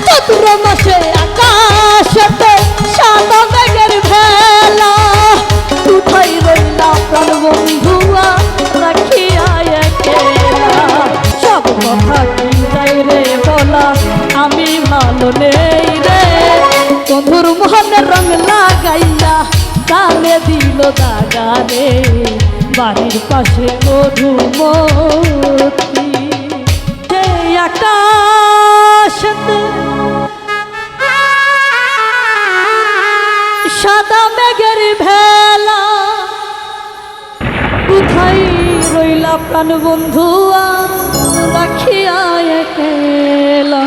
চতুর মাসে আকাশেতে সাদা মেঘের ভেলা কোথায় রইলা প্রাণ বন্ধুয়া রাখিয়া একেলা সব কথা কি যাই রে বলা আমি ভালো নেই রে বন্ধুর মোহনের রং লাগাইয়া কালে দিল দাগা রে বাড়ির পাশে মধুমতি সেই আকাশেতে সাদা মেঘের ভেলা কোথায় রইলা প্রাণ বন্ধুয়া রাখিয়া একেলা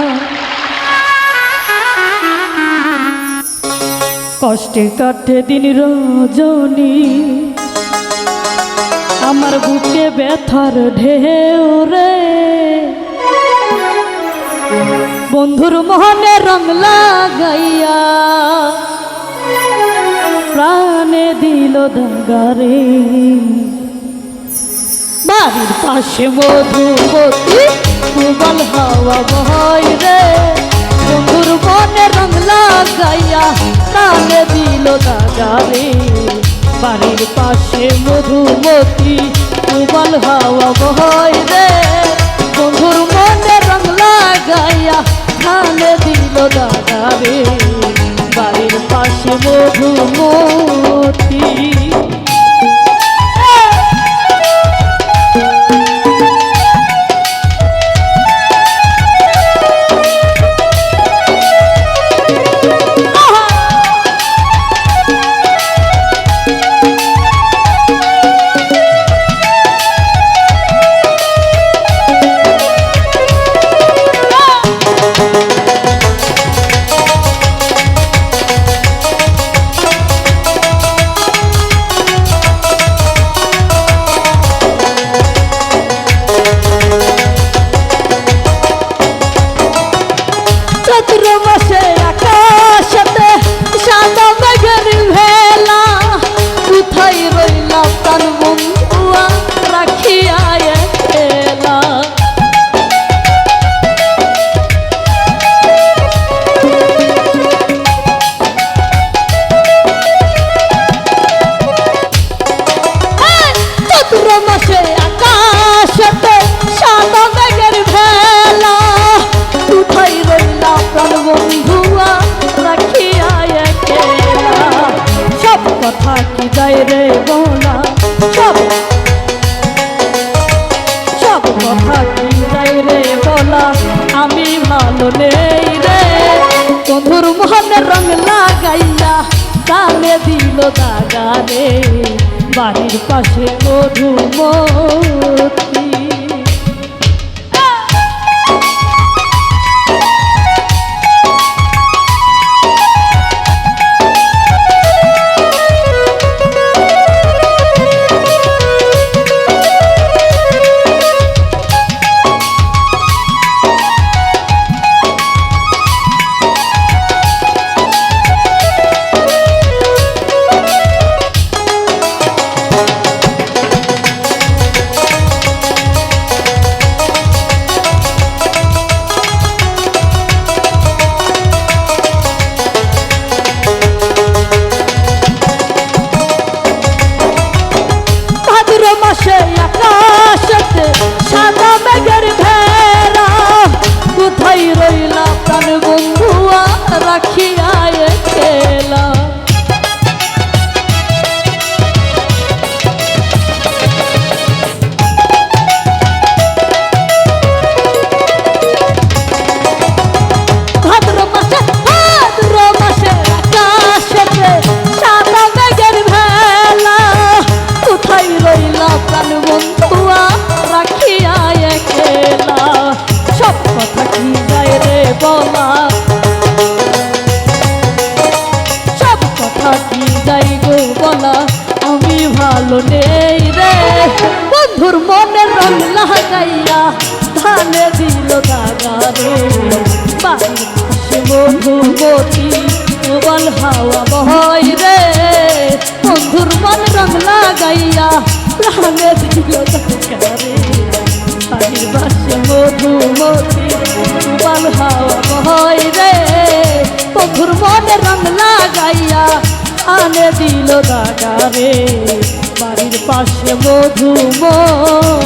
কষ্টে কাটে দিন রজনী আমার বুকে ব্যথার ঢেউ রে বন্ধুর মোহনে রং লাগাইয়া প্রাণে দিল দাগারে বাড়ির পাশে মধুমতি প্রবল হাওয়া বয় রে বন্ধুর মনে রং লাগাইয়া প্রাণে দিল দাগারে বাড়ির পাশে মধুমতি প্রবল হাওয়া বয় রে বন্ধুর মনে রং লাগাইয়া প্রাণে দিল দাগারে বাড়ির পাশে মধুমতি কথা কি যাই রে বলা সব কথা কি যাই রে বলা আমি ভালো নেই রে বন্ধুর মোহনের রং লাগাইয়া কালে দিল দাগা রে বাড়ির পাশে মধুমতি আকাশেতে সাদা মেঘের ভেলা কোথায় রইলা প্রাণ বন্ধুয়া রাখিয়া একেলা ভাদ্র মাসে আকাশেতে সাদা মেঘের ভেলা কোথায় রইলা প্রাণ বন্ধুয়া রাখিয়া একেলা সব কথা কি যায় রে বলা সব কথা কি যাই গো বলা আমি ভালো নেই রে বন্ধুর মনের রং লাগাইয়া ধানে দিল দাগা রে বাড়ির পাশে মধুমতি প্রবল হাওয়া বয় রে বন্ধুর মন রং লাগাইয়া প্রাণে দিল দাগা রে বাড়ির পাশে মধুমতি প্রবল হাওয়া বয় রে লাগাইয়া আনে দিল দাগারে বাড়ির পাশে মধুমোর